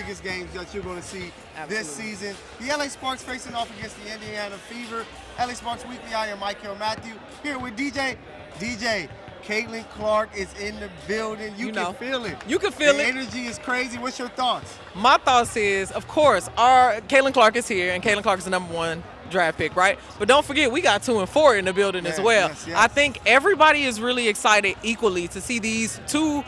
biggest games that you're going to see this Absolutely. season. The LA Sparks facing off against the Indiana Fever. LA Sparks Weekly, I am Michael Matthew, here with DJ. DJ, Caitlin Clark is in the building. You can feel it. You can feel the it. energy is crazy. What's your thoughts? My thoughts is, of course, our Caitlin Clark is here, and Caitlin Clark is the #1 draft pick, right? But don't forget, we got 2 and 4 in the building as well. Yes. I think everybody is really excited equally to see these 2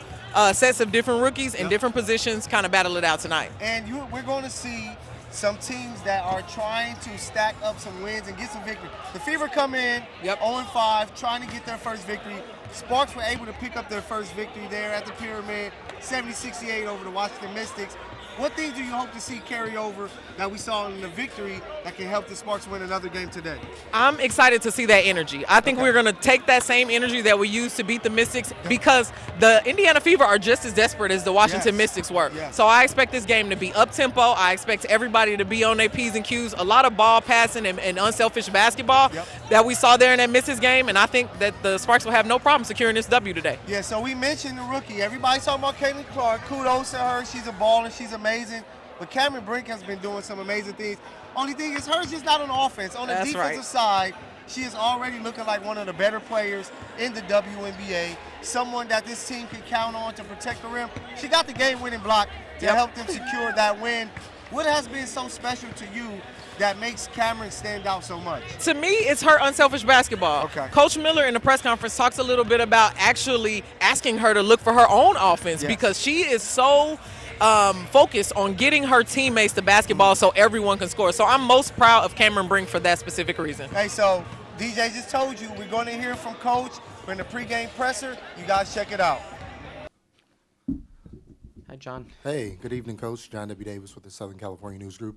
sets of different rookies in different positions kind of battle it out tonight. And we're going to see some teams that are trying to stack up some wins and get some victory. The Fever come in 0-5, trying to get their first victory. Sparks were able to pick up their first victory there at the Pyramid, 70-68 over the Washington Mystics. What things do you hope to see carry over that we saw in the victory that can help the Sparks win another game today? I'm excited to see that energy. I think we're going to take that same energy that we used to beat the Mystics, because the Indiana Fever are just as desperate as the Washington Mystics were. So I expect this game to be up-tempo. I expect everybody to be on their P's and Q's. A lot of ball passing and unselfish basketball that we saw there in that Mystics game, and I think that the Sparks will have no problem securing this W today. Yeah, so we mentioned the rookie. Everybody's talking about Caitlin Clark. Kudos to her. She's a baller. She's amazing. But Cameron Brink has been doing some amazing things. Only thing is, hers just not on offense. On the defensive side, she is already looking like one of the better players in the WNBA. Someone that this team can count on to protect the rim. She got the game-winning block to help them secure that win. What has been so special to you that makes Cameron stand out so much? To me, it's her unselfish basketball. Coach Miller in the press conference talks a little bit about actually asking her to look for her own offense, because she is so focused on getting her teammates the basketball so everyone can score. So I'm most proud of Cameron Brink for that specific reason. Hey, so DJ just told you we're going to hear from Coach. We're in the pregame presser. You guys check it out. Hi, John. Hey, good evening, Coach. John W. Davis with the Southern California News Group.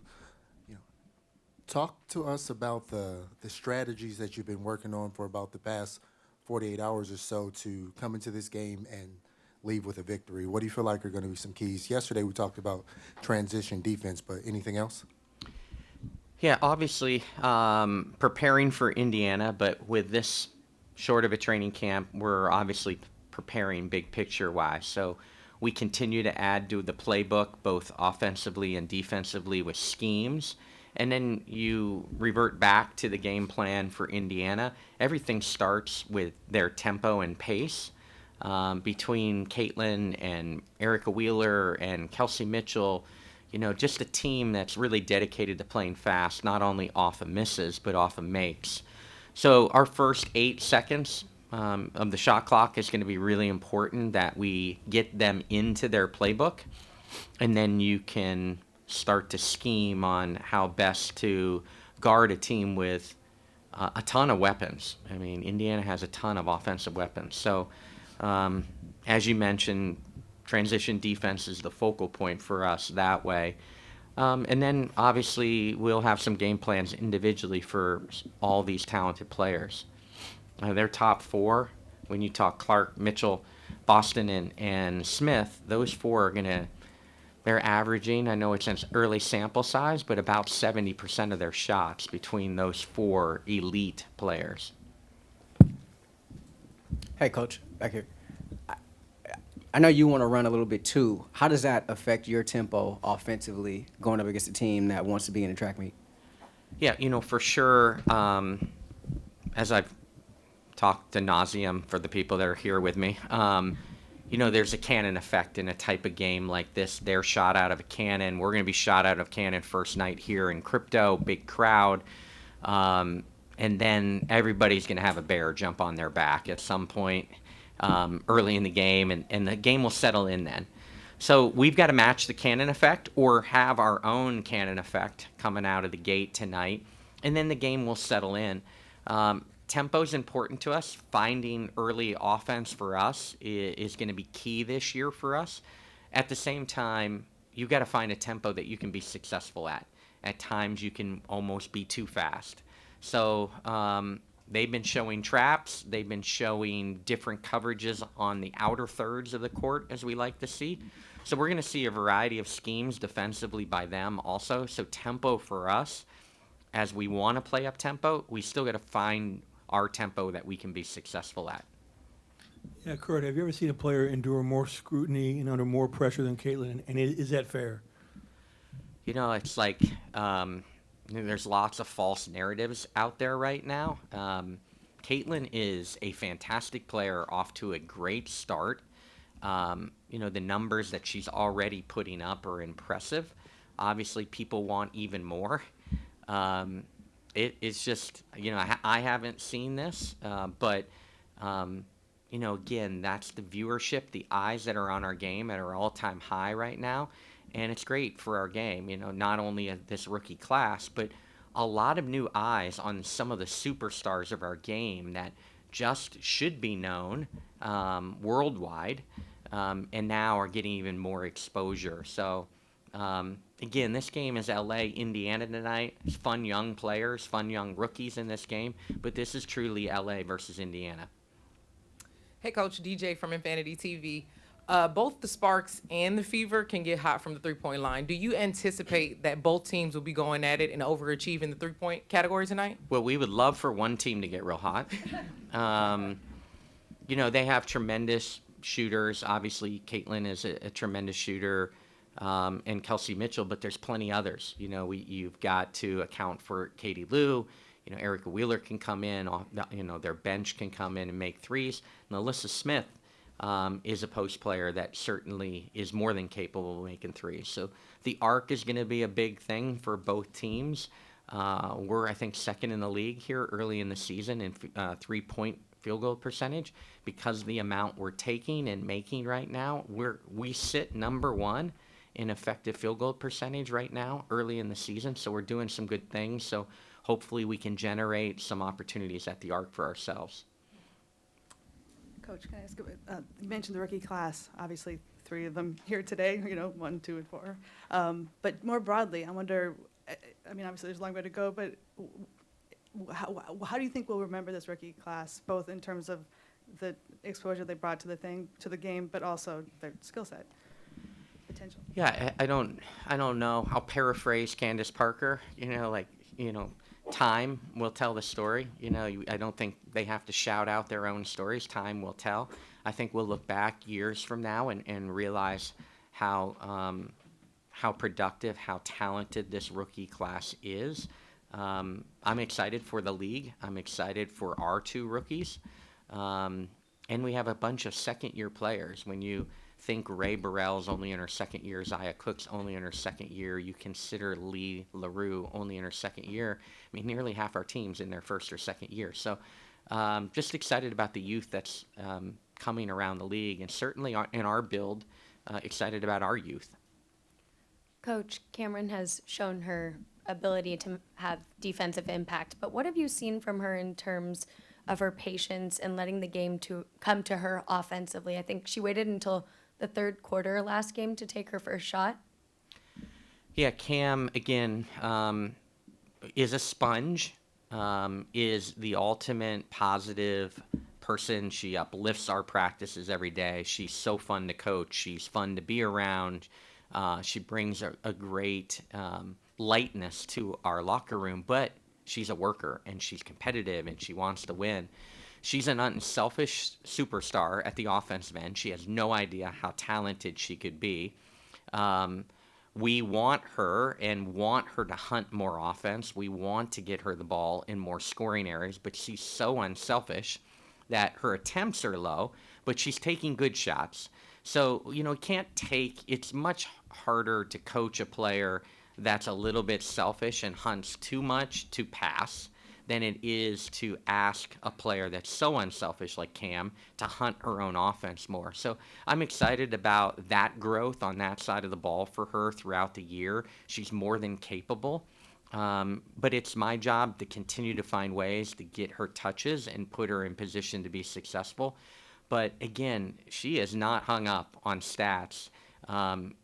Talk to us about the strategies that you've been working on for about the past 48 hours or so to come into this game and leave with a victory. What do you feel like are going to be some keys? Yesterday we talked about transition defense, but anything else? Yeah, obviously preparing for Indiana, but with this short of a training camp, we're obviously preparing big picture-wise. So we continue to add to the playbook, both offensively and defensively, with schemes. And then you revert back to the game plan for Indiana. Everything starts with their tempo and pace. Between Caitlin and Erica Wheeler and Kelsey Mitchell, just a team that's really dedicated to playing fast, not only off of misses, but off of makes. So our first 8 seconds of the shot clock is going to be really important, that we get them into their playbook, and then you can start to scheme on how best to guard a team with a ton of weapons. I mean, Indiana has a ton of offensive weapons. So as you mentioned, transition defense is the focal point for us that way. And then obviously we'll have some game plans individually for all these talented players. Their top 4, when you talk Clark, Mitchell, Boston, and Smith, those 4 are going to, they're averaging, I know it's an early sample size, but about 70% of their shots between those 4 elite players. Hey, Coach, back here. I know you want to run a little bit too. How does that affect your tempo offensively going up against a team that wants to be in a track meet? Yeah, for sure, as I've talked ad nauseum for the people that are here with me, there's a cannon effect in a type of game like this. They're shot out of a cannon. We're going to be shot out of cannon first night here in crypto, big crowd. And then everybody's going to have a bear jump on their back at some point early in the game, and the game will settle in then. So we've got to match the cannon effect or have our own cannon effect coming out of the gate tonight, and then the game will settle in. Tempo is important to us. Finding early offense for us is going to be key this year for us. At the same time, you've got to find a tempo that you can be successful at. At times, you can almost be too fast. So they've been showing traps. They've been showing different coverages on the outer thirds of the court, as we like to see. So we're going to see a variety of schemes defensively by them also. So tempo for us, as we want to play up tempo, we still got to find our tempo that we can be successful at. Yeah, Kurt, have you ever seen a player endure more scrutiny and under more pressure than Caitlin? And is that fair? It's like there's lots of false narratives out there right now. Caitlin is a fantastic player, off to a great start. The numbers that she's already putting up are impressive. Obviously, people want even more. It's just, I haven't seen this, but, again, that's the viewership, the eyes that are on our game at our all-time high right now. And it's great for our game, not only this rookie class, but a lot of new eyes on some of the superstars of our game that just should be known worldwide, and now are getting even more exposure. So, again, this game is LA, Indiana tonight. It's fun young players, fun young rookies in this game, but this is truly LA versus Indiana. Hey, Coach, DJ from Infanity TV. Both the Sparks and the Fever can get hot from the three-point line. Do you anticipate that both teams will be going at it and overachieve in the three-point category tonight? Well, we would love for one team to get real hot. They have tremendous shooters. Obviously, Caitlin is a tremendous shooter, and Kelsey Mitchell, but there's plenty others. You've got to account for Katie Lou. Erica Wheeler can come in. Their bench can come in and make threes. And Alyssa Smith is a post player that certainly is more than capable of making threes. So the arc is going to be a big thing for both teams. We're, I think, second in the league here early in the season in three-point field goal percentage because of the amount we're taking and making right now. We sit number one in effective field goal percentage right now early in the season. So we're doing some good things. So hopefully we can generate some opportunities at the arc for ourselves. Coach, can I ask, you mentioned the rookie class, obviously 3 of them here today, 1, 2, and 4. But more broadly, I wonder, obviously there's a long way to go, but how do you think we'll remember this rookie class, both in terms of the exposure they brought to the game, but also their skill set potential? Yeah, I don't know. I'll paraphrase Candace Parker, time will tell the story. I don't think they have to shout out their own stories. Time will tell. I think we'll look back years from now and realize how productive, how talented this rookie class is. I'm excited for the league. I'm excited for our 2 rookies. And we have a bunch of second-year players. When you think Ray Burrell's only in her second year, Zaya Cook's only in her second year, you consider Lee LaRue only in her second year. Nearly half our team's in their first or second year. So just excited about the youth that's coming around the league, and certainly in our build, excited about our youth. Coach, Cameron has shown her ability to have defensive impact, but what have you seen from her in terms of her patience and letting the game to come to her offensively? I think she waited until the third quarter last game to take her first shot. Yeah, Cam, again, is a sponge, is the ultimate positive person. She uplifts our practices every day. She's so fun to coach. She's fun to be around. She brings a great lightness to our locker room, but she's a worker, and she's competitive, and she wants to win. She's an unselfish superstar at the offensive end. She has no idea how talented she could be. We want her to hunt more offense. We want to get her the ball in more scoring areas, but she's so unselfish that her attempts are low, but she's taking good shots. So, it's much harder to coach a player that's a little bit selfish and hunts too much to pass than it is to ask a player that's so unselfish like Cam to hunt her own offense more. So I'm excited about that growth on that side of the ball for her throughout the year. She's more than capable. But it's my job to continue to find ways to get her touches and put her in position to be successful. But again, she is not hung up on stats.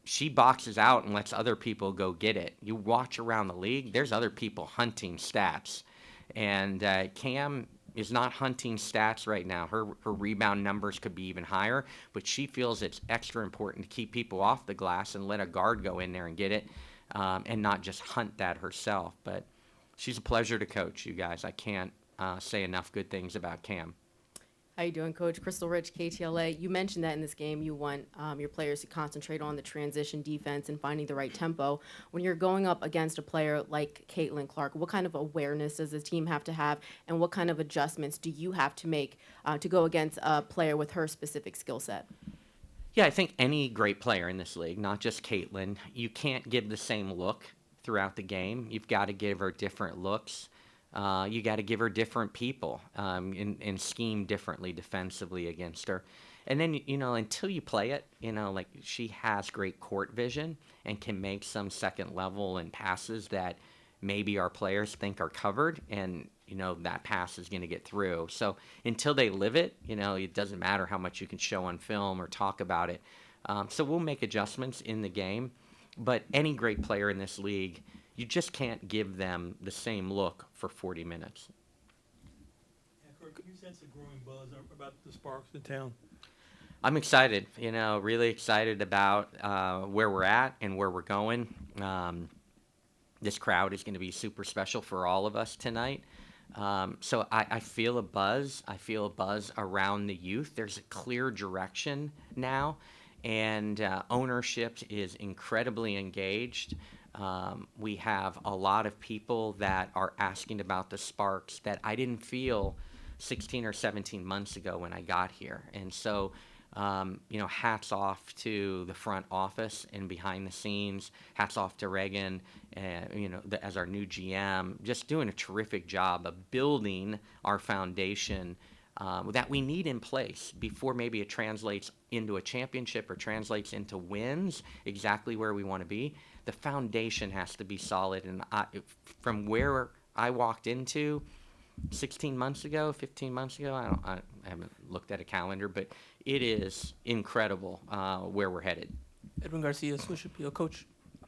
She boxes out and lets other people go get it. You watch around the league, there's other people hunting stats. And Cam is not hunting stats right now. Her rebound numbers could be even higher, but she feels it's extra important to keep people off the glass and let a guard go in there and get it, and not just hunt that herself. But she's a pleasure to coach, you guys. I can't say enough good things about Cam. How you doing, Coach? Crystal Rich, KTLA. You mentioned that in this game you want your players to concentrate on the transition defense and finding the right tempo. When you're going up against a player like Caitlin Clark, what kind of awareness does the team have to have, and what kind of adjustments do you have to make to go against a player with her specific skill set? Yeah, I think any great player in this league, not just Caitlin, you can't give the same look throughout the game. You've got to give her different looks. You got to give her different people and scheme differently defensively against her. And then, until you play it, like she has great court vision and can make some second level and passes that maybe our players think are covered, and, that pass is going to get through. So until they live it, it doesn't matter how much you can show on film or talk about it. So we'll make adjustments in the game. But any great player in this league, you just can't give them the same look for 40 minutes. Yeah, Kurt, can you sense a growing buzz about the Sparks in town? I'm excited, really excited about where we're at and where we're going. This crowd is going to be super special for all of us tonight. So I feel a buzz. I feel a buzz around the youth. There's a clear direction now, and ownership is incredibly engaged. We have a lot of people that are asking about the Sparks that I didn't feel 16 or 17 months ago when I got here. And so, hats off to the front office and behind the scenes. Hats off to Reagan, as our new GM, just doing a terrific job of building our foundation that we need in place before maybe it translates into a championship or translates into wins exactly where we want to be. The foundation has to be solid. And from where I walked into 16 months ago, 15 months ago, I haven't looked at a calendar, but it is incredible where we're headed. Edwin Garcia, Swish Appeal. Coach,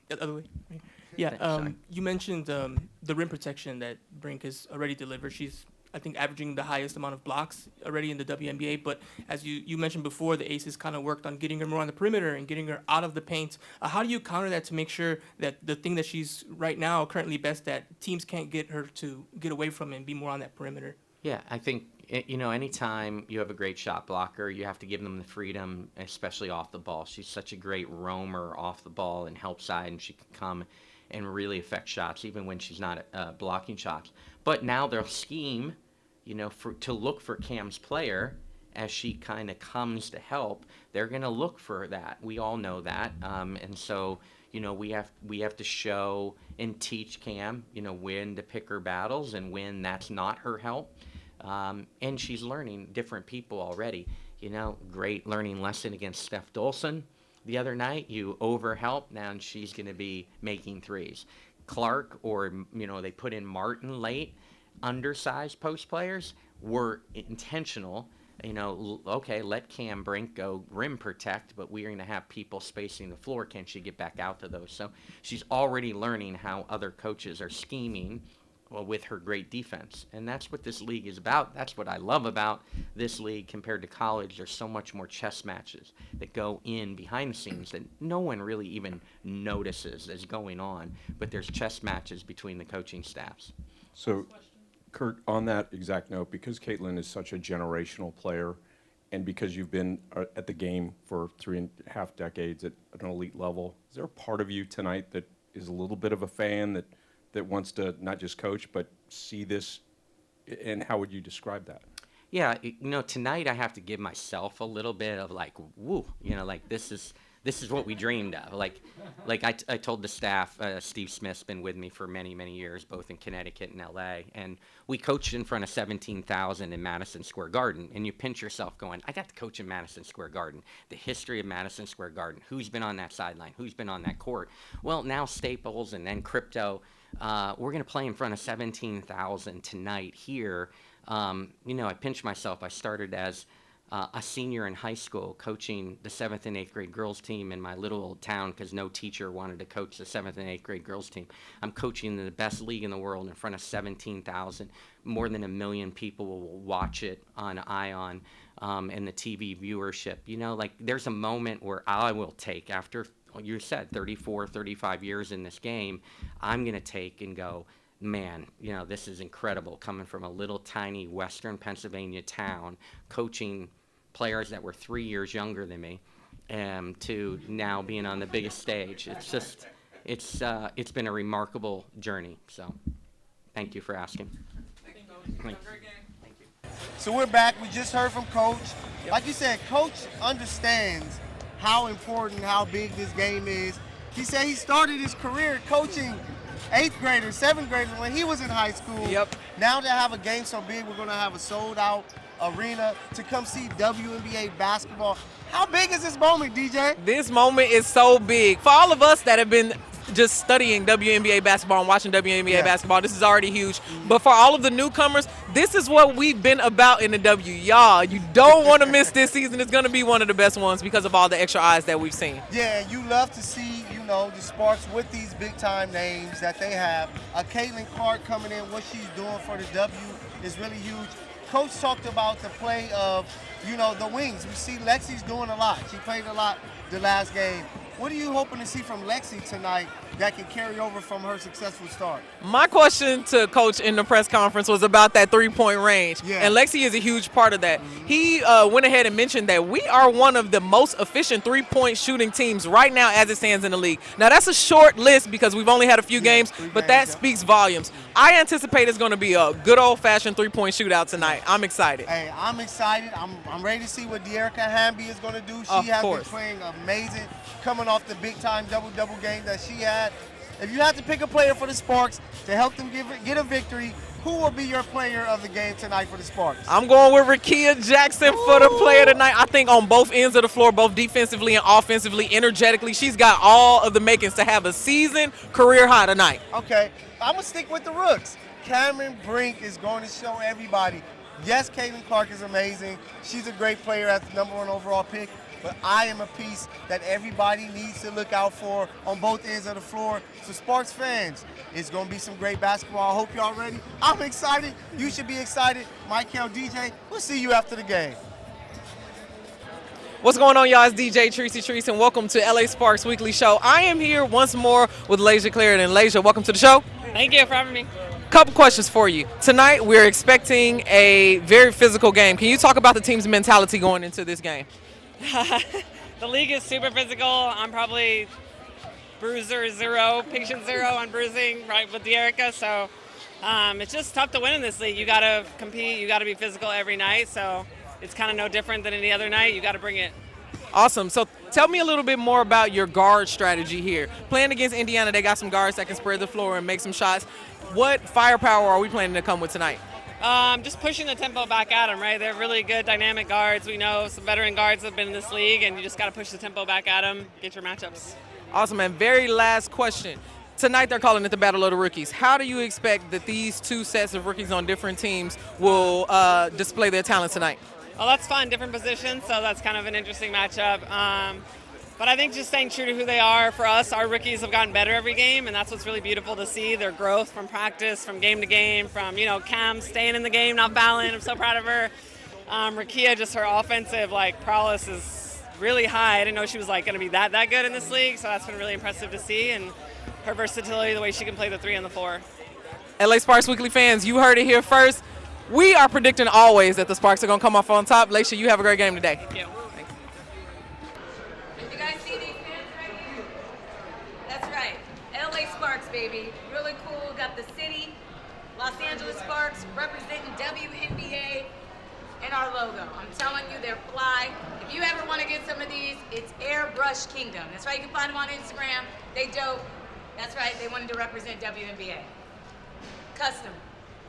the other way. Right? Yeah, you mentioned the rim protection that Brink has already delivered. She's, I think, averaging the highest amount of blocks already in the WNBA. But as you mentioned before, the Aces kind of worked on getting her more on the perimeter and getting her out of the paint. How do you counter that to make sure that the thing that she's right now currently best at, teams can't get her to get away from it and be more on that perimeter? Yeah, I think, anytime you have a great shot blocker, you have to give them the freedom, especially off the ball. She's such a great roamer off the ball and help side, and she can come and really affect shots, even when she's not blocking shots. But now they'll scheme, to look for Cam's player as she kind of comes to help. They're going to look for that. We all know that. And so, we have to show and teach Cam, when to pick her battles and when that's not her help. And she's learning different people already. Great learning lesson against Steph Dolson the other night. You overhelp, now she's going to be making threes. Clark, or, they put in Martin late, undersized post players were intentional. Okay, let Cam Brink go rim protect, but we're going to have people spacing the floor. Can she get back out to those? So she's already learning how other coaches are scheming with her great defense. And that's what this league is about. That's what I love about this league compared to college. There's so much more chess matches that go in behind the scenes that no one really even notices is going on. But there's chess matches between the coaching staffs. So, Kurt, on that exact note, because Caitlin is such a generational player, and because you've been at the game for 3.5 decades at an elite level, is there a part of you tonight that is a little bit of a fan that wants to not just coach but see this, and how would you describe that? Yeah, tonight I have to give myself a little bit of like, woo, like this is what we dreamed of. Like I told the staff, Steve Smith's been with me for many, many years, both in Connecticut and LA, and we coached in front of 17,000 in Madison Square Garden, and you pinch yourself going, I got to coach in Madison Square Garden, the history of Madison Square Garden, who's been on that sideline, who's been on that court. Well, now Staples and then Crypto, we're going to play in front of 17,000 tonight here. I pinch myself. I started as a senior in high school coaching the 7th and 8th grade girls team in my little old town because no teacher wanted to coach the 7th and 8th grade girls team. I'm coaching the best league in the world in front of 17,000. More than 1 million people will watch it on ION and the TV viewership. There's a moment where I will take, after you said 34, 35 years in this game, I'm going to take and go, man, this is incredible coming from a little tiny Western Pennsylvania town, coaching players that were 3 years younger than me, to now being on the biggest stage. It's just, it's been a remarkable journey. So thank you for asking. Thank you. So we're back. We just heard from Coach. Like you said, Coach understands how important, how big this game is. He said he started his career coaching 8th graders, 7th graders when he was in high school. Yep. Now to have a game so big, we're going to have a sold-out arena to come see WNBA basketball. How big is this moment, DJ? This moment is so big. For all of us that have been just studying WNBA basketball and watching WNBA basketball, this is already huge. But for all of the newcomers, this is what we've been about in the W. Y'all, you don't want to miss this season. It's going to be one of the best ones because of all the extra eyes that we've seen. Yeah, you love to see, the Sparks with these big-time names that they have. Caitlin Clark coming in, what she's doing for the W is really huge. Coach talked about the play of, the wings. We see Lexi's doing a lot. She played a lot the last game. What are you hoping to see from Lexi tonight that can carry over from her successful start? My question to Coach in the press conference was about that three-point range, Yeah. and Lexi is a huge part of that. He went ahead and mentioned that we are one of the most efficient three-point shooting teams right now as it stands in the league. Now, that's a short list because we've only had a few games, but that speaks volumes. I anticipate it's going to be a good old-fashioned three-point shootout tonight. I'm excited. Hey, I'm excited. I'm ready to see what De'Erica Hamby is going to do. She has been playing amazing, coming off the big-time double-double game that she had. If you had to pick a player for the Sparks to help them get a victory, who will be your player of the game tonight for the Sparks? I'm going with Rakia Jackson for the player tonight. I think on both ends of the floor, both defensively and offensively, energetically, she's got all of the makings to have a season career high tonight. Okay, I'm going to stick with the Rooks. Cameron Brink is going to show everybody, yes, Caitlin Clark is amazing. She's a great player as the #1 overall pick. But I am a piece that everybody needs to look out for on both ends of the floor. So Sparks fans, it's going to be some great basketball. I hope y'all ready. I'm excited. You should be excited. Michael, DJ, we'll see you after the game. What's going on, y'all? It's DJ Treese, and welcome to LA Sparks Weekly Show. I am here once more with Lasia Clarendon. Lasia, welcome to the show. Thank you for having me. Couple questions for you. Tonight, we're expecting a very physical game. Can you talk about the team's mentality going into this game? The league is super physical. I'm probably bruiser 0, patient 0 on bruising, right, with De'Erica. So it's just tough to win in this league. You got to compete. You got to be physical every night. So it's kind of no different than any other night. You got to bring it. Awesome. So tell me a little bit more about your guard strategy here. Playing against Indiana, they got some guards that can spread the floor and make some shots. What firepower are we planning to come with tonight? Just pushing the tempo back at them, right? They're really good dynamic guards. We know some veteran guards have been in this league, and you just got to push the tempo back at them, get your matchups. Awesome, and very last question. Tonight they're calling it the Battle of the Rookies. How do you expect that these two sets of rookies on different teams will display their talent tonight? Well, that's fun, different positions, so that's kind of an interesting matchup. But I think just staying true to who they are. For us, our rookies have gotten better every game, and that's what's really beautiful to see, their growth from practice, from game to game, from, Cam staying in the game, not fouling. I'm so proud of her. Rakia, just her offensive, prowess is really high. I didn't know she was, going to be that good in this league, so that's been really impressive to see, and her versatility, the way she can play the 3 and the 4. LA Sparks Weekly fans, you heard it here first. We are predicting always that the Sparks are going to come off on top. Lacia, you have a great game today. Thank you. You guys see these fans right here? That's right. LA Sparks, baby. Really cool. Got the city, Los Angeles Sparks, representing WNBA and our logo. I'm telling you, they're fly. If you ever want to get some of these, it's Airbrush Kingdom. That's right. You can find them on Instagram. They dope. That's right. They wanted to represent WNBA. Custom.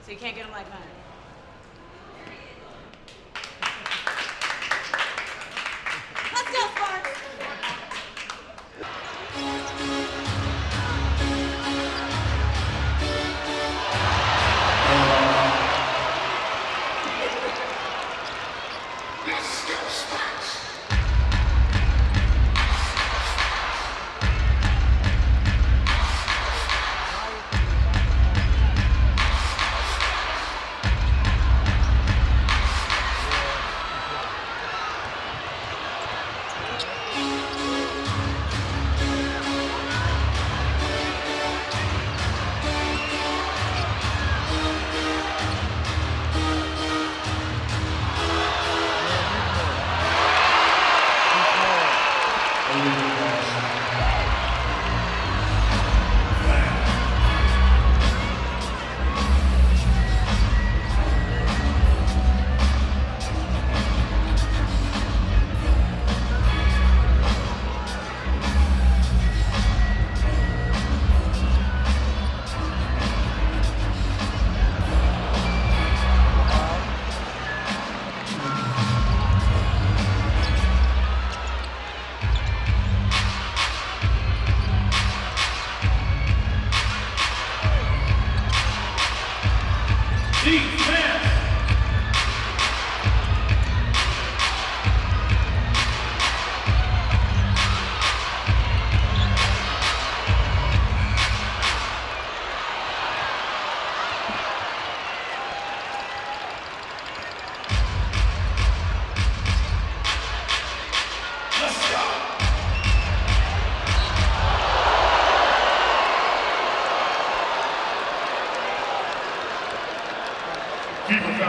So you can't get them like mine. Let's go, Sparks!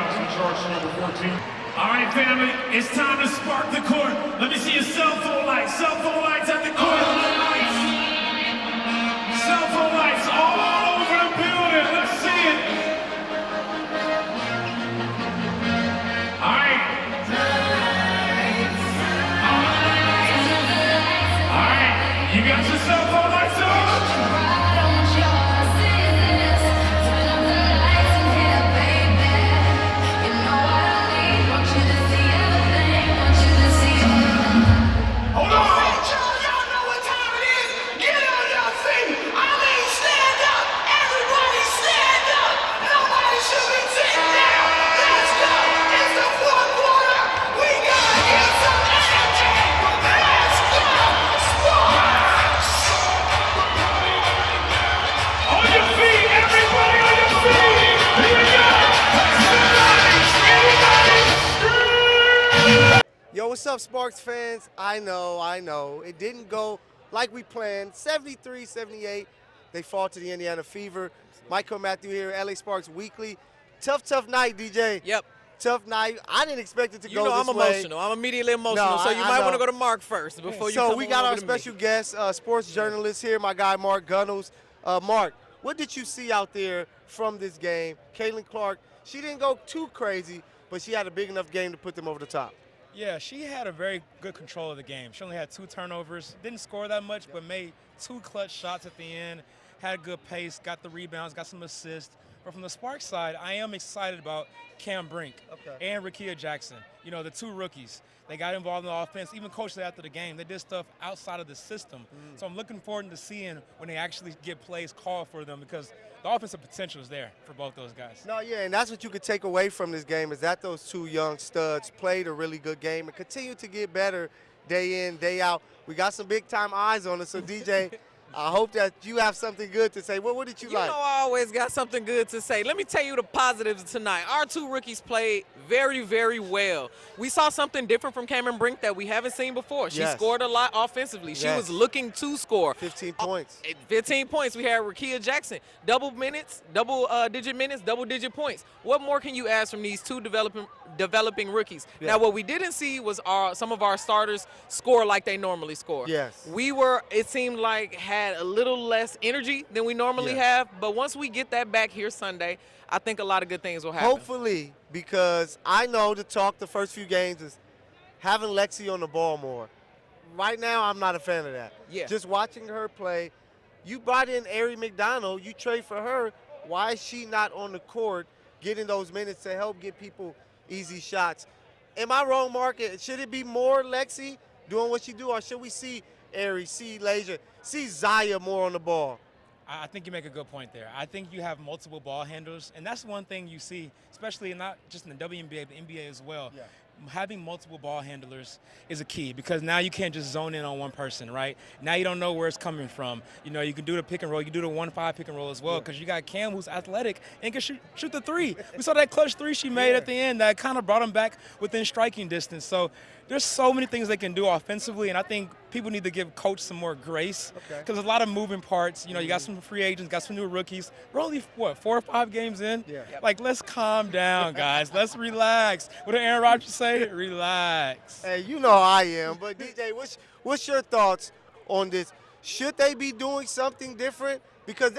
fouls in charge to number 14. All right, family, it's time to spark the court. Let me see your cell phone lights. Cell phone lights at the court. Cell phone lights all over the building. Let's see it. All right. All right, you got your cell phone lights on? Yo, what's up, Sparks fans? I know. It didn't go like we planned. 73-78. They fall to the Indiana Fever. Michael Matthew here, LA Sparks Weekly. Tough night, DJ. Yep. Tough night. I didn't expect it to go this way. I'm emotional. I'm immediately emotional, so you might want to go to Mark first before you come So we got over our to me. special guest, sports journalist here, my guy Mark Gunnels. Mark, what did you see out there from this game? Caitlin Clark, she didn't go too crazy, but she had a big enough game to put them over the top. Yeah, she had a very good control of the game. She only had 2 turnovers, didn't score that much, but made 2 clutch shots at the end, had good pace, got the rebounds, got some assists. But from the Sparks side, I am excited about Cam Brink and Rickea Jackson. You know, the 2 rookies. They got involved in the offense, even coached it after the game. They did stuff outside of the system. So I'm looking forward to seeing when they actually get plays called for them, because the offensive potential is there for both those guys. No, yeah, and that's what you could take away from this game is that those 2 young studs played a really good game and continue to get better day in, day out. We got some big-time eyes on us, so DJ, I hope that you have something good to say. What did you like? You know I always got something good to say. Let me tell you the positives tonight. Our 2 rookies played very, very well. We saw something different from Cameron Brink that we haven't seen before. She scored a lot offensively. She was looking to score. 15 points. 15 points. We had Rickea Jackson. Double-digit minutes, double-digit points. What more can you ask from these 2 developing rookies? Yeah. Now, what we didn't see was some of our starters score like they normally score. Yes. It seemed like, had a little less energy than we normally have, but once we get that back here Sunday, I think a lot of good things will happen. Hopefully, because I know the talk the first few games is having Lexi on the ball more. Right now, I'm not a fan of that. Yeah. Just watching her play, you brought in Ari McDonald, you trade for her. Why is she not on the court getting those minutes to help get people easy shots? Am I wrong, Mark? Should it be more Lexi doing what she do, or should we see Ari, see Lasia, see Zaya more on the ball? I think you make a good point there. I think you have multiple ball handlers, and that's one thing you see, especially not just in the WNBA, but NBA as well. Yeah. Having multiple ball handlers is a key, because now you can't just zone in on one person, right? Now you don't know where it's coming from. You know, you can do the pick and roll. You can do the 1-5 pick and roll as well, because you got Cam, who's athletic and can shoot the 3. We saw that clutch 3 she made at the end that kind of brought him back within striking distance. So there's so many things they can do offensively, and I think people need to give coach some more grace, because there's a lot of moving parts. You know, you got some free agents, got some new rookies. We're only, 4 or 5 games in? Yeah. Like, let's calm down, guys. Let's relax. What did Aaron Rodgers say? Relax. Hey, you know I am, but DJ, what's your thoughts on this? Should they be doing something different? Because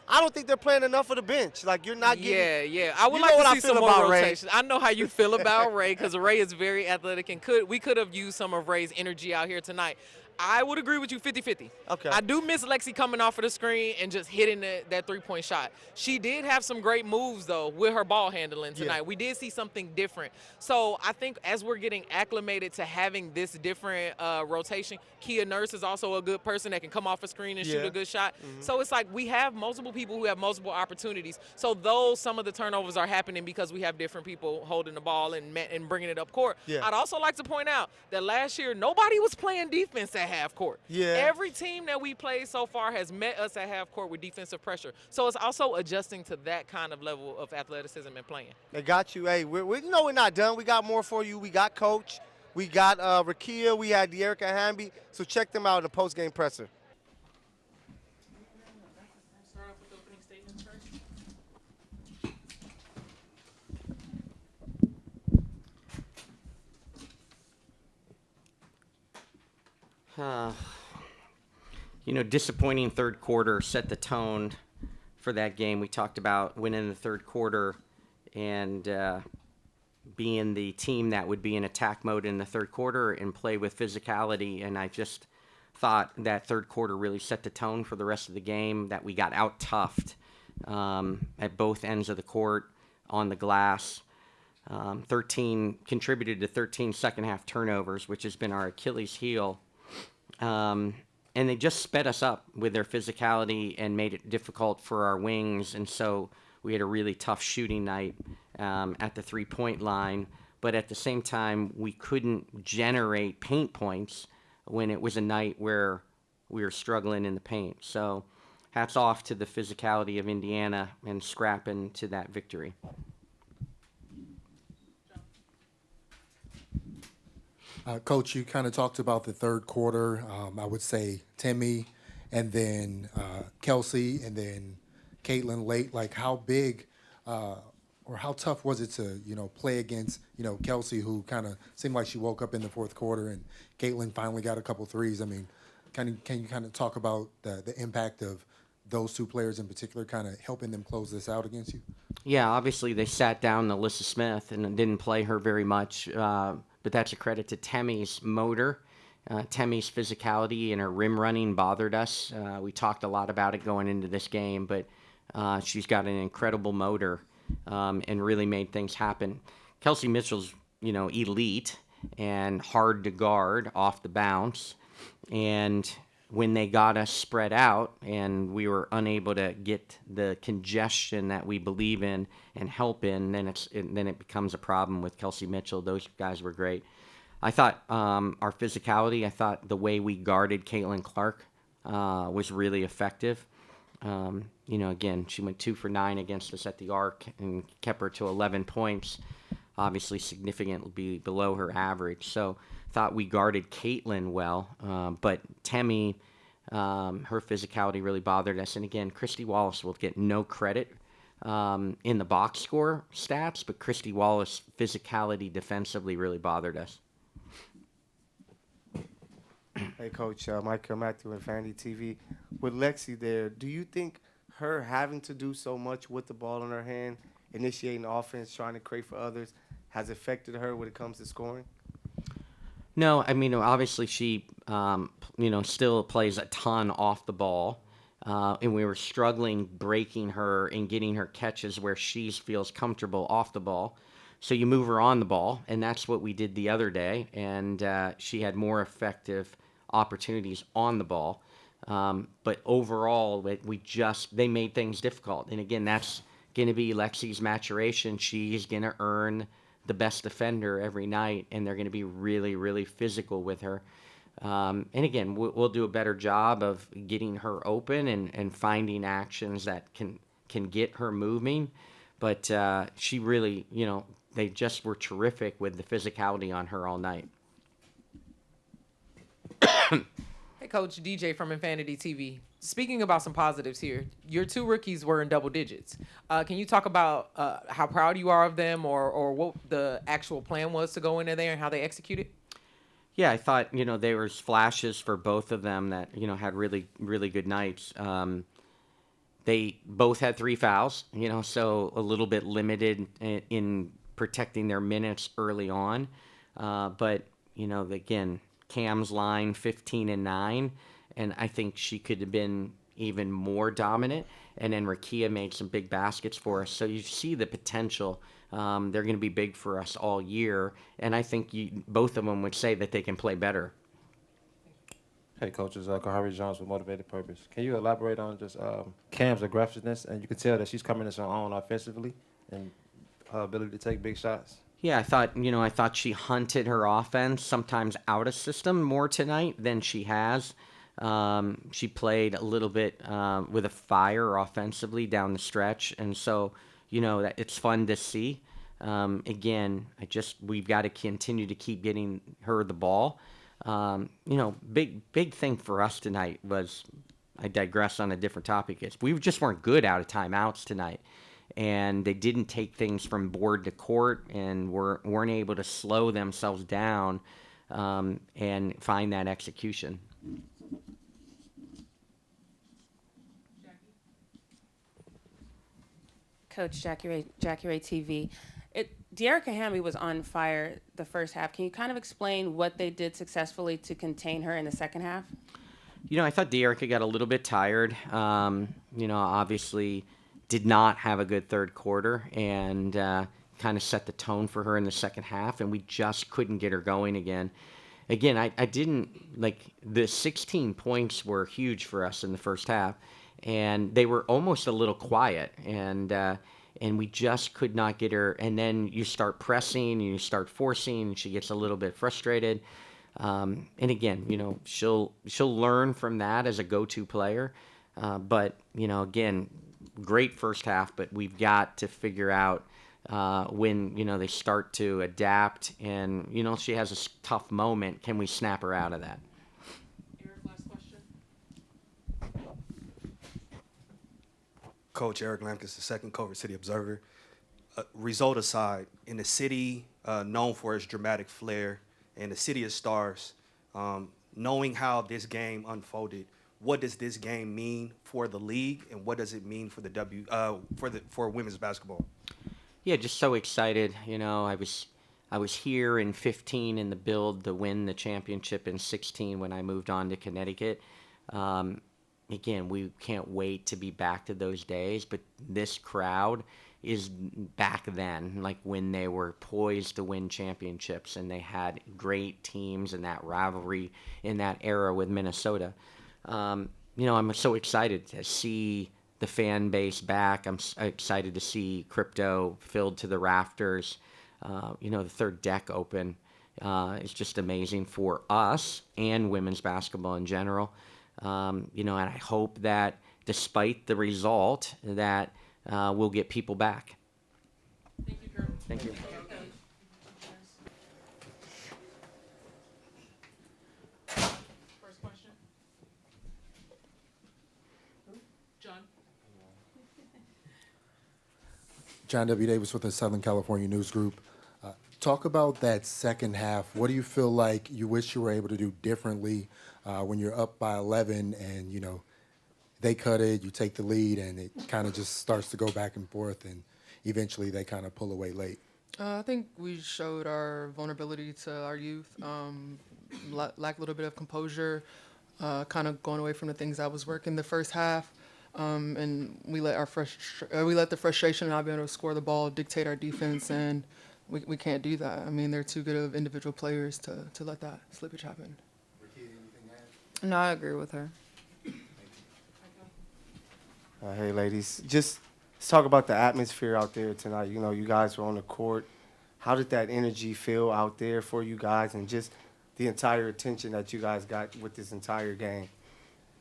I don't think they're playing enough of the bench. Like, you're not getting. Yeah. I would like to see some more rotation. I know how you feel about Ray, because Ray is very athletic, and we could have used some of Ray's energy out here tonight. I would agree with you 50-50. Okay. I do miss Lexi coming off of the screen and just hitting that three-point shot. She did have some great moves, though, with her ball handling tonight. Yeah. We did see something different. So I think as we're getting acclimated to having this different rotation, Kia Nurse is also a good person that can come off a screen and shoot a good shot. Mm-hmm. So it's like we have multiple people who have multiple opportunities. So though some of the turnovers are happening because we have different people holding the ball and bringing it up court, I'd also like to point out that last year nobody was playing defense at half court. Yeah. Every team that we played so far has met us at half court with defensive pressure. So it's also adjusting to that kind of level of athleticism and playing. They got you. Hey, we know we're not done. We got more for you. We got Coach. We got Rickea. We had De'Erica Hamby. So check them out in the post-game presser. Disappointing third quarter set the tone for that game. We talked about winning the third quarter and being the team that would be in attack mode in the third quarter and play with physicality. And I just thought that third quarter really set the tone for the rest of the game, that we got out-toughed at both ends of the court, on the glass. 13 contributed to 13 second-half turnovers, which has been our Achilles heel. And they just sped us up with their physicality and made it difficult for our wings. And so we had a really tough shooting night at the three-point line. But at the same time, we couldn't generate paint points when it was a night where we were struggling in the paint. So hats off to the physicality of Indiana and scrapping to that victory. Coach, you kind of talked about the third quarter. I would say Timmy, and then Kelsey, and then Caitlin late. Like, how big or how tough was it to, play against, Kelsey, who kind of seemed like she woke up in the fourth quarter, and Caitlin finally got a couple threes. I mean, can you kind of talk about the impact of those two players in particular kind of helping them close this out against you? Yeah, obviously they sat down Alyssa Smith and didn't play her very much. But that's a credit to Temmie's motor. Temmie's physicality and her rim running bothered us. We talked a lot about it going into this game, but she's got an incredible motor and really made things happen. Kelsey Mitchell's, elite and hard to guard off the bounce. And when they got us spread out and we were unable to get the congestion that we believe in and help in, then it becomes a problem with Kelsey Mitchell. Those guys were great. I thought our physicality, I thought the way we guarded Caitlin Clark was really effective. Again, she went 2 for 9 against us at the arc and kept her to 11 points, obviously significantly below her average. So thought we guarded Caitlin well, but Temmie, her physicality really bothered us. And again, Christy Wallace will get no credit in the box score stats, but Christy Wallace physicality defensively really bothered us. Hey, Coach, Michael Matthew, Infanity TV. With Lexi there, do you think her having to do so much with the ball in her hand, initiating offense, trying to create for others, has affected her when it comes to scoring? No, I mean, obviously she, still plays a ton off the ball, and we were struggling breaking her and getting her catches where she feels comfortable off the ball. So you move her on the ball, and that's what we did the other day, and she had more effective opportunities on the ball. But overall, they made things difficult. And again, that's going to be Lexi's maturation. She's going to earn the best defender every night, and they're going to be really, really physical with her. And again, we'll do a better job of getting her open and finding actions that can get her moving. But she really, they just were terrific with the physicality on her all night. Hey, Coach, DJ from Infanity TV. Speaking about some positives here, your 2 rookies were in double digits. Can you talk about how proud you are of them, or what the actual plan was to go into there and how they executed? Yeah, I thought, there was flashes for both of them that, had really, really good nights. They both had 3 fouls, so a little bit limited in protecting their minutes early on. But, again, Cam's line 15 and 9, and I think she could have been even more dominant. And then Rakia made some big baskets for us. So you see the potential. They're going to be big for us all year, and I think both of them would say that they can play better. Hey, Coach, it's Kahari Jones with Motivated Purpose. Can you elaborate on just Cam's aggressiveness? And you can tell that she's coming into her own offensively and her ability to take big shots. Yeah, I thought she hunted her offense sometimes out of system more tonight than she has. She played a little bit with a fire offensively down the stretch, and so that it's fun to see. Again, we've got to continue to keep getting her the ball. Big thing for us tonight was, I digress on a different topic, is we just weren't good out of timeouts tonight. And they didn't take things from board to court and weren't able to slow themselves down and find that execution. Coach Jackie Ray TV. De'Arica Hamby was on fire the first half. Can you kind of explain what they did successfully to contain her in the second half? I thought De'Arica got a little bit tired. Obviously did not have a good third quarter and kind of set the tone for her in the second half, and we just couldn't get her going again. Again, I didn't the 16 points were huge for us in the first half, and they were almost a little quiet, and we just could not get her. And then you start pressing, and you start forcing, and she gets a little bit frustrated. And again, she'll learn from that as a go-to player. But again, great first half, but we've got to figure out when they start to adapt, and she has a tough moment. Can we snap her out of that? Coach Eric Lamkus, the second Culver City Observer. Result aside, in the city known for its dramatic flair, and the city of stars, knowing how this game unfolded, what does this game mean for the league, and what does it mean for the for women's basketball? Yeah, just so excited. I was here in 15 in the build to win the championship in 16 when I moved on to Connecticut. Again, we can't wait to be back to those days, but this crowd is back then, like when they were poised to win championships and they had great teams and that rivalry in that era with Minnesota. I'm so excited to see the fan base back. I'm excited to see crypto filled to the rafters. The third deck open. It's just amazing for us and women's basketball in general. And I hope that despite the result that we'll get people back. Thank you, Kurt. Thank you. First question. John. John W. Davis with the Southern California News Group. Talk about that second half. What do you feel like you wish you were able to do differently when you're up by 11 and, they cut it, you take the lead, and it kind of just starts to go back and forth, and eventually they kind of pull away late? I think we showed our vulnerability to our youth, lack a little bit of composure, kind of going away from the things I was working the first half. And we let the frustration of not being able to score the ball dictate our defense, and we can't do that. I mean, they're too good of individual players to let that slippage happen. No, I agree with her. Hey, ladies. Just let's talk about the atmosphere out there tonight. You guys were on the court. How did that energy feel out there for you guys, and just the entire attention that you guys got with this entire game?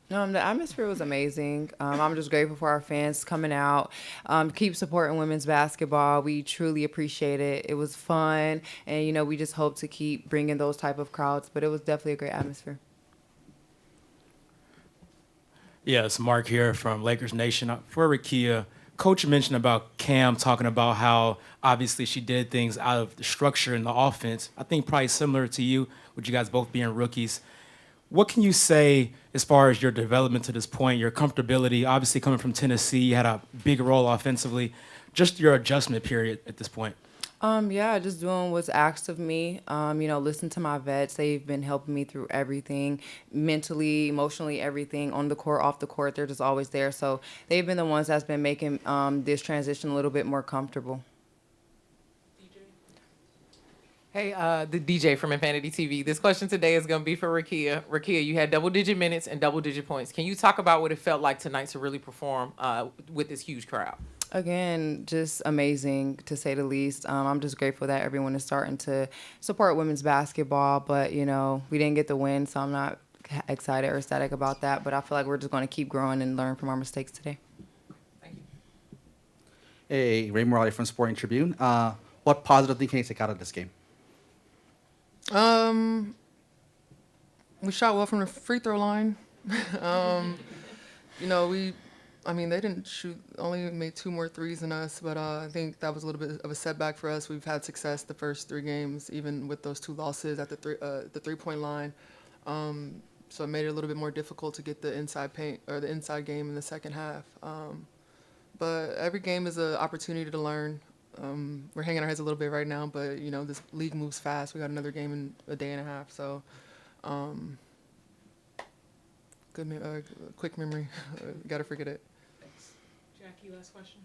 The atmosphere was amazing. I'm just grateful for our fans coming out. Keep supporting women's basketball. We truly appreciate it. It was fun, and, we just hope to keep bringing those type of crowds, but it was definitely a great atmosphere. Yeah, it's Mark here from Lakers Nation. For Rakia, Coach mentioned about Cam talking about how obviously she did things out of the structure in the offense. I think probably similar to you, with you guys both being rookies. What can you say as far as your development to this point, your comfortability, obviously coming from Tennessee, you had a big role offensively, just your adjustment period at this point? Just doing what's asked of me. Listen to my vets. They've been helping me through everything, mentally, emotionally, everything, on the court, off the court. They're just always there. So they've been the ones that's been making this transition a little bit more comfortable. Hey, the DJ from Infanity TV. This question today is going to be for Rakia. Rakia, you had double-digit minutes and double-digit points. Can you talk about what it felt like tonight to really perform with this huge crowd? Again, just amazing, to say the least. I'm just grateful that everyone is starting to support women's basketball, but, we didn't get the win, so I'm not excited or ecstatic about that, but I feel like we're just going to keep growing and learn from our mistakes today. Thank you. Hey, Ray Morale from Sporting Tribune. What positive thing can you take out of this game? We shot well from the free throw line. They didn't shoot, only made 2 more threes than us, but I think that was a little bit of a setback for us. We've had success the first 3 games, even with those 2 losses at the 3-point line. so it made it a little bit more difficult to get the inside paint or the inside game in the second half. But every game is an opportunity to learn. We're hanging our heads a little bit right now, but this league moves fast. We got another game in a day and a half, so quick memory. Gotta forget it. Thanks. Jackie, last question.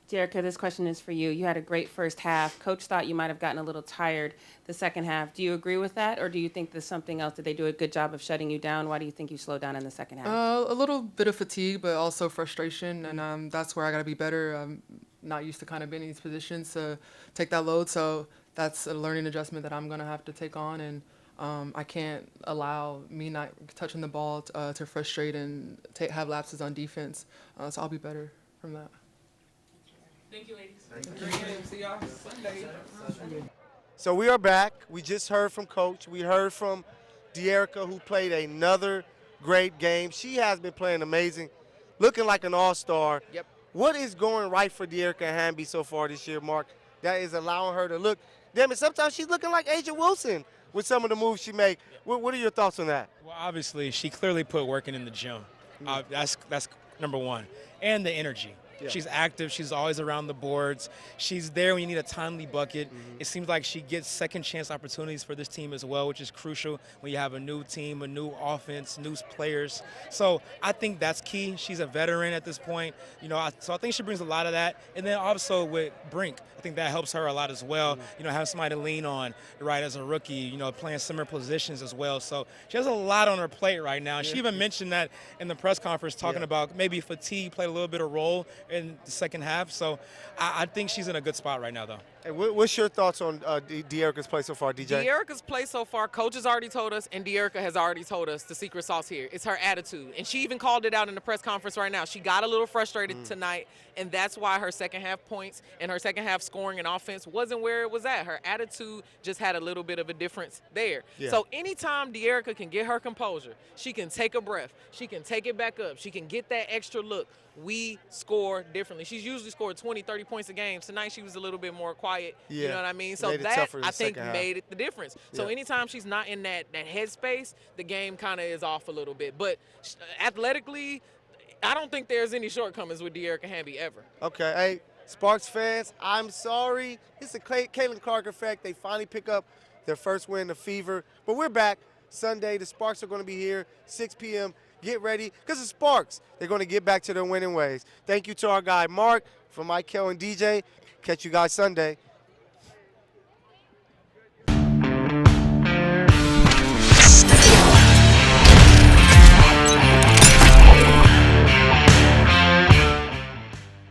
Dearica, this question is for you. You had a great first half. Coach thought you might have gotten a little tired the second half. Do you agree with that, or do you think there's something else? Did they do a good job of shutting you down? Why do you think you slowed down in the second half? A little bit of fatigue, but also frustration, and that's where I got to be better. I'm not used to kind of being in these positions to take that load, so that's a learning adjustment that I'm going to have to take on, and I can't allow me not touching the ball to frustrate and have lapses on defense, so I'll be better from that. Thank you, ladies. See y'all Sunday. So we are back. We just heard from Coach. We heard from Dearica, who played another great game. She has been playing amazing, looking like an all-star. Yep. What is going right for Dearica Hamby so far this year, Mark, that is allowing her to look? Damn it, sometimes she's looking like Agent Wilson with some of the moves she make. What are your thoughts on that? Well, obviously, she clearly put working in the gym. That's number one. And the energy. Yeah. She's active. She's always around the boards. She's there when you need a timely bucket. It seems like she gets second chance opportunities for this team as well, which is crucial when you have a new team, a new offense, new players. So I think that's key. She's a veteran at this point. So I think she brings a lot of that. And then also with Brink, I think that helps her a lot as well. Having somebody to lean on, right, as a rookie, playing similar positions as well. So she has a lot on her plate right now. And she even mentioned that in the press conference, talking about maybe fatigue played a little bit of role in the second half. So I think she's in a good spot right now, though. Hey, what's your thoughts on Dearica's play so far, DJ? Dearica's play so far, Coach has already told us, and Dearica has already told us the secret sauce here. It's her attitude. And she even called it out in the press conference right now. She got a little frustrated tonight, and that's why her second half points and her second half scoring and offense wasn't where it was at. Her attitude just had a little bit of a difference there. Yeah. So anytime Dearica can get her composure, she can take a breath, she can take it back up, she can get that extra look, we score differently. She's usually scored 20, 30 points a game. Tonight she was a little bit more quiet. Yeah. You know what I mean? So that, I think, made it the difference. So anytime she's not in that headspace, the game kind of is off a little bit. But athletically, I don't think there's any shortcomings with Dearica Hamby ever. Okay. Hey, Sparks fans, I'm sorry. It's the Caitlin Clark effect. They finally pick up their first win, the Fever. But we're back Sunday. The Sparks are going to be here, 6 p.m. Get ready, because the Sparks, they're going to get back to their winning ways. Thank you to our guy, Mark, from Michael and DJ. Catch you guys Sunday.